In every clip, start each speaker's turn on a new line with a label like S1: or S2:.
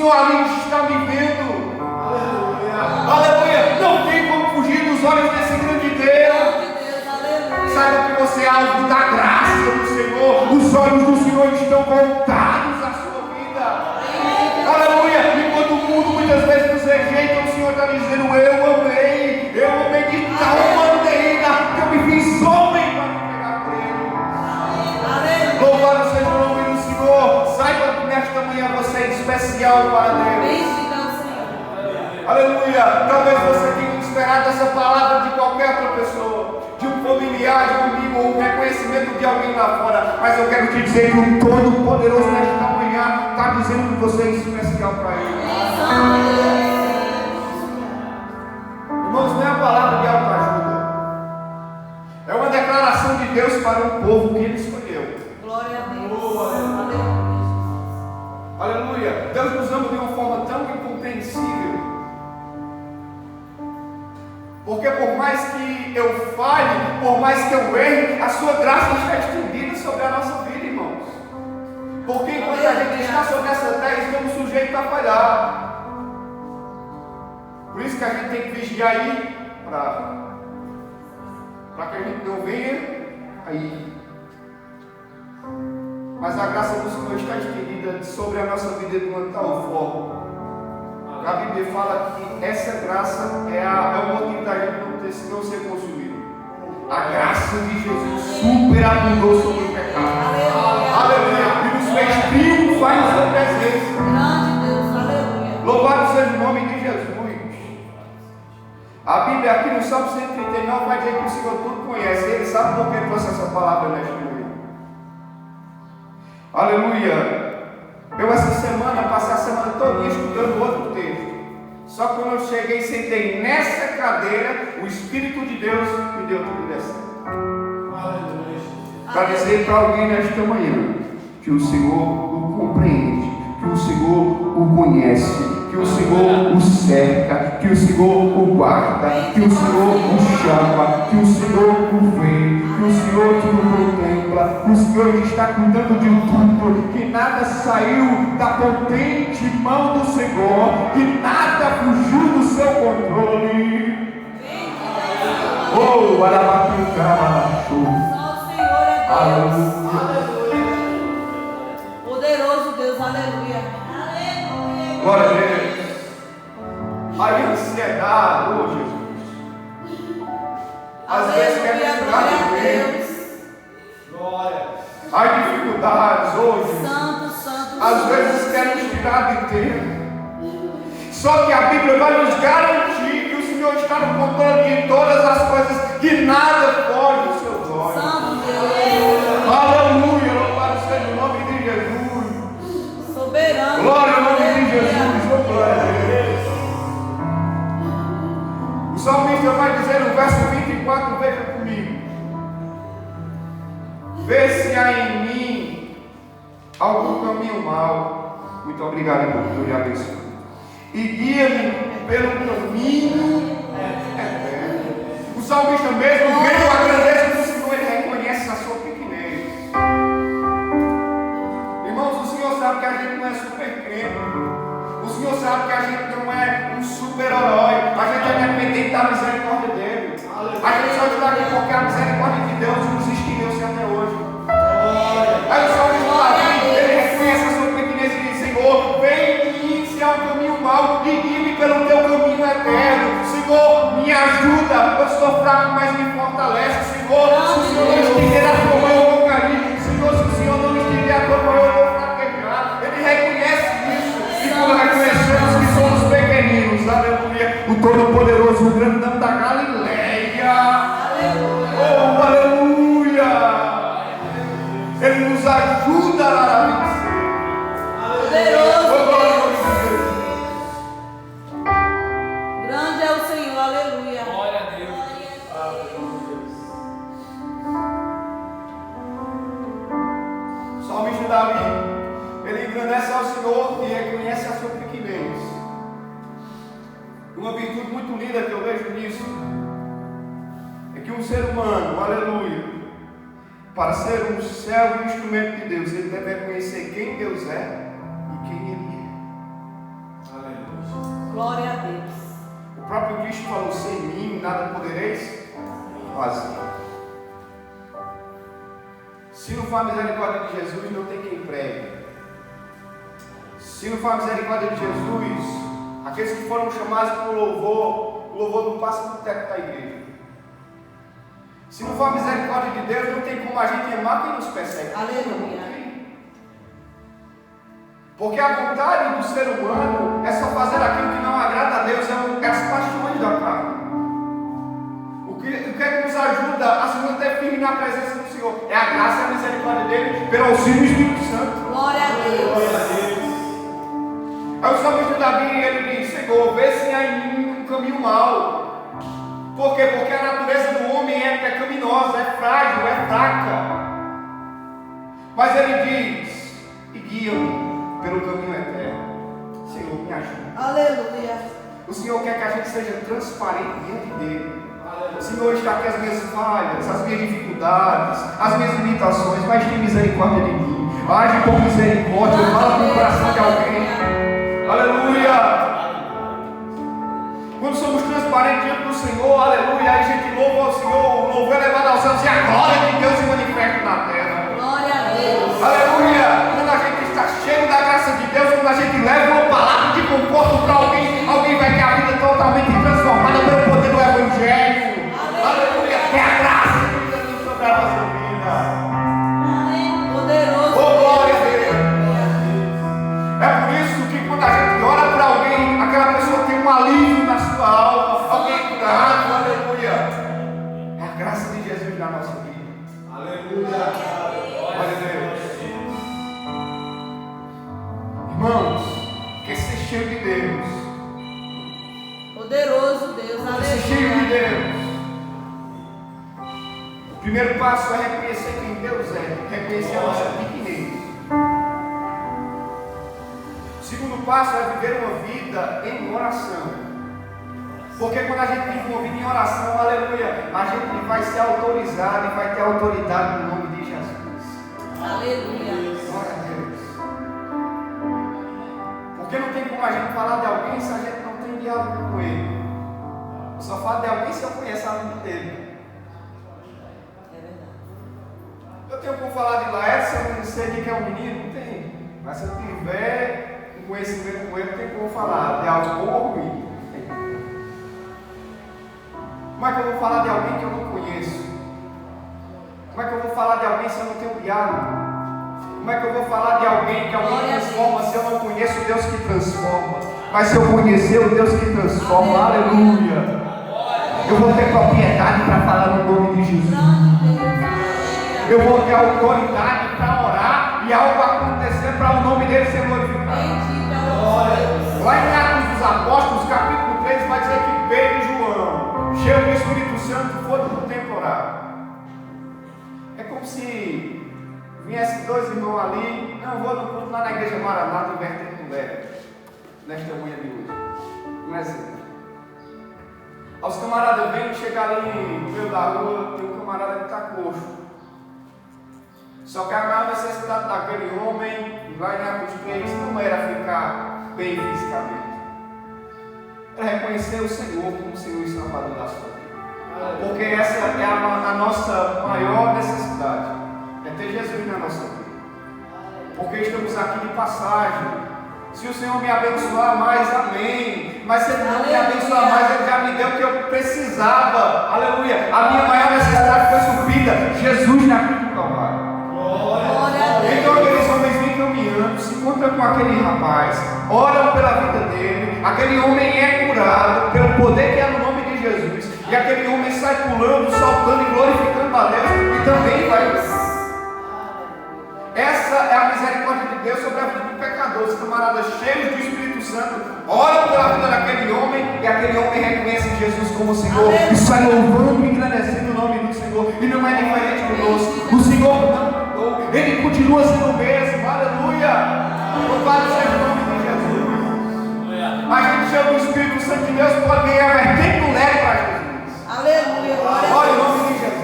S1: Senhor ali está me vendo. Aleluia. Não tem como fugir dos olhos desse grande Deus. Saiba que você é alvo da graça do Senhor. Os olhos do Senhor estão voltados à sua vida. Aleluia. Enquanto o mundo muitas vezes nos rejeita, o Senhor está dizendo: eu amei de tal maneira que eu me fiz homem para me pegar por Ele. Louvado seja o nome do Senhor. Saiba que nesta manhã você é especial para Deus. Aleluia. Talvez você tenha esperado essa palavra de qualquer outra pessoa, de um familiar, de um amigo, ou um reconhecimento de alguém lá fora. Mas eu quero te dizer que o Todo-Poderoso nesta manhã está dizendo que você é especial para Ele. Irmãos, não é a palavra de autoajuda. É uma declaração de Deus para um povo que Ele escolheu.
S2: Glória a Deus.
S1: Aleluia. Deus nos ama de uma forma tão incompreensível. Porque por mais que eu falhe, por mais que eu erre, a sua graça está estendida sobre a nossa vida, irmãos. Porque enquanto a gente está sobre essa terra, estamos sujeitos a falhar. Por isso que a gente tem que vigiar aí, para que a gente não venha aí. Mas a graça do Senhor está estendida sobre a nossa vida de uma tal forma. A Bíblia fala que essa graça é o motivo da gente não ser consumido. A graça de Jesus superabundou sobre o pecado. Aleluia. E nos fez triunfar em sua presença.
S2: Grande Deus, aleluia.
S1: Louvado seja o nome de Jesus. A Bíblia aqui no Salmo 139 vai dizer que o Senhor tudo conhece. Ele sabe por que trouxe essa palavra nesta manhã. Aleluia. Eu essa semana, passei a semana toda estudando outro texto. Só que quando eu cheguei e sentei nessa cadeira, o Espírito de Deus me deu tudo dessa. Para dizer para alguém nesta manhã que o Senhor o compreende, que o Senhor o conhece, que o Senhor o cerca, que o Senhor o guarda, que o Senhor o chama, que o Senhor o vê, que o Senhor te contempla, que o Senhor está cuidando de tudo, que nada saiu da potente mão do Senhor, que nada fugiu do seu controle. Oh,
S2: aleluia. Poderoso Deus, aleluia.
S1: Glória a Deus. A ansiedade, oh Jesus. Às vezes quer me tirar de Deus. Glória. As dificuldades hoje.
S2: Santo.
S1: Às vezes quer nos tirar de tempo. Só que a Bíblia vai nos garantir que o Senhor está no controle de todas as coisas, que nada foge dos seus olhos.
S2: Santo Deus.
S1: Aleluia. Louvado seja o nome de Jesus.
S2: Soberano.
S1: Glória ao nome de Jesus. Oh, glória a Deus. O salmista vai dizer no verso 24, veja comigo. Vê se há em mim algum caminho mau. Muito obrigado por tudo e abençoe. E guia-me pelo caminho eterno. O salmista mesmo, vendo a grandeza do Senhor, ele reconhece a sua pequenez. Irmãos, o Senhor sabe que a gente não é super crente. O Senhor sabe que a gente não é um super-herói. A gente é dependente da misericórdia dele. A gente só está aqui porque a misericórdia de Deus nos estendeu-se até hoje. Aí o salmista está aqui, ele reconhece a sua pequenez e diz: Senhor, vem em mim se há um caminho mau e guie-me pelo teu caminho eterno. Senhor, me ajuda. Eu sou fraco, mas me fortalece. Senhor, se o Senhor não estender a tua mão, eu vou cair. Senhor, se o Senhor não estender a tua mão, eu vou fraquejar. Ele reconhece isso. E quando reconhecemos que somos pequeninos, aleluia, o Todo-Poderoso, o grandão da Galileia, oh, aleluia, ele nos ajuda a vencer.
S2: Poderoso
S1: Oh, glória a
S2: Deus.
S1: Deus.
S2: Grande é o Senhor, aleluia.
S3: Glória a Deus.
S1: O salmista Davi, ele engrandece ao Senhor e reconhece a sua pequenez. Uma virtude muito linda que eu vejo nisso é que um ser humano, aleluia, para ser um servo e instrumento de Deus, ele deve reconhecer quem Deus é e quem Ele é. Cristo falou: sem mim nada podereis fazer. Se não for a misericórdia de Jesus, não tem quem pregue. Se não for a misericórdia de Jesus, aqueles que foram chamados para o louvor não passa no teto da igreja. Se não for a misericórdia de Deus, não tem como a gente amar quem nos persegue.
S2: Aleluia.
S1: Porque a vontade do ser humano é só fazer aquilo que não agrada a Deus, é as paixões da carne. O que é que nos ajuda a se manter firme na presença do Senhor? É a graça e a misericórdia dele, pelo auxílio do Espírito Santo.
S2: Glória a Deus.
S3: Glória a Deus.
S1: Aí o salmista Davi, ele diz: Senhor, vê se há em mim um caminho mau. Por quê? Porque a natureza do homem é pecaminosa, é frágil, é fraca. Mas ele diz: e guia-me pelo caminho eterno. Senhor, me ajuda.
S2: Aleluia.
S1: O Senhor quer que a gente seja transparente diante dele. O Senhor está aqui as minhas falhas, as minhas dificuldades, as minhas limitações, mas tem misericórdia de mim. Age com misericórdia, fala com o coração de alguém. Aleluia. Quando somos transparentes diante do Senhor, aleluia, aí a gente louva ao Senhor, o louvor é levado aos céus e a glória de Deus se manifesta na terra.
S2: Glória a Deus.
S1: Aleluia. Quando a gente está cheio da graça de Deus, quando a gente leva uma palavra de conforto para alguém, alguém vai ter a vida totalmente transformada pelo poder do Evangelho. Aleluia. É a graça de Deus sobre a nossa vida.
S2: Poderoso.
S1: Oh, glória a Deus. É por isso que quando a gente ora para alguém, aquela pessoa tem um alívio na sua alma, alguém curado, aleluia. É a graça de Jesus na nossa vida.
S3: Aleluia.
S1: Glória a Deus. Irmãos, quer ser cheio de Deus.
S2: Poderoso Deus.
S1: Quer ser cheio de
S2: Aleluia.
S1: Deus. O primeiro passo é reconhecer quem Deus é, reconhecer a nossa pequenez. O segundo passo é viver uma vida em oração. Porque quando a gente vive uma vida em oração, aleluia, a gente vai ser autorizado e vai ter autoridade no nome de Jesus.
S2: Aleluia.
S1: Glória a Deus. Porque não tem como a gente falar de alguém se a gente não tem diálogo com ele. Eu só falo de alguém se eu conheço a vida dele.
S2: É verdade.
S1: Eu tenho como falar de Laércio, se eu não sei de quem é um menino? Não tem. Mas se eu tiver um conhecimento com ele, não tem como falar de algo bom ou ruim. Como é que eu vou falar de alguém que eu não conheço? Como é que eu vou falar de alguém se eu não tenho diálogo? Como é que eu vou falar de alguém que alguém transforma se eu não conheço o Deus que transforma? Mas se eu conhecer o Deus que transforma, aleluia, eu vou ter propriedade para falar no nome de Jesus. Eu vou ter autoridade para orar e algo acontecer para o nome dele ser glorificado. Lá em Atos dos Apóstolos, capítulo 3, vai dizer que Pedro e João, cheios do Espírito Santo, foram para o templo orar. É como se viesse dois irmãos ali, não, vou no culto lá na igreja Maranata, invertendo no leve, nesta manhã de hoje. Um exemplo. Os camaradas vêm chegar ali no meio da rua, tem um camarada que está coxo. Só que a maior necessidade daquele homem, lá em Atos 3, não era ficar bem fisicamente. Era reconhecer o Senhor como o Senhor e Salvador da sua vida. Porque essa é a nossa maior necessidade. É ter Jesus na nossa vida. Porque estamos aqui de passagem. Se o Senhor me abençoar mais, amém. Mas se Ele não me abençoar mais, Ele já me deu o que eu precisava. Aleluia. A minha maior necessidade foi suprida. Jesus na cruz do Calvário. Então aqueles homens vêm caminhando, se encontram com aquele rapaz, oram pela vida dele. Aquele homem é curado pelo poder que é no nome de Jesus. E aquele homem sai pulando, saltando e glorificando a Deus. E também vai. Essa é a misericórdia de Deus sobre a vida do pecador. Os camaradas cheios do Espírito Santo oram pela vida daquele homem e aquele homem reconhece Jesus como Senhor e sai louvando e engrandecendo o nome do Senhor. E não é diferente conosco. O Senhor não mudou, Ele continua sendo o mesmo. Aleluia! Louvado seja o nome de Jesus. A gente chama o Espírito Santo de Deus pode ganhar vertente no leve para Jesus.
S2: Aleluia.
S1: Olha o nome de Jesus.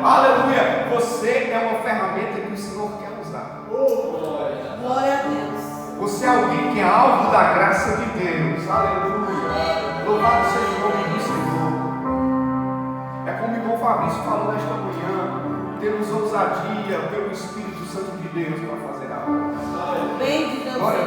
S1: Aleluia! Você é uma ferramenta que o Senhor quer usar.
S2: Glória a Deus.
S1: Você é alguém que é alvo da graça de Deus. Aleluia! Louvado seja o nome do Senhor. É como o irmão Fabrício falou nesta manhã. Temos ousadia pelo Espírito Santo de Deus para fazer algo.
S2: Bem de Deus.
S1: Glória a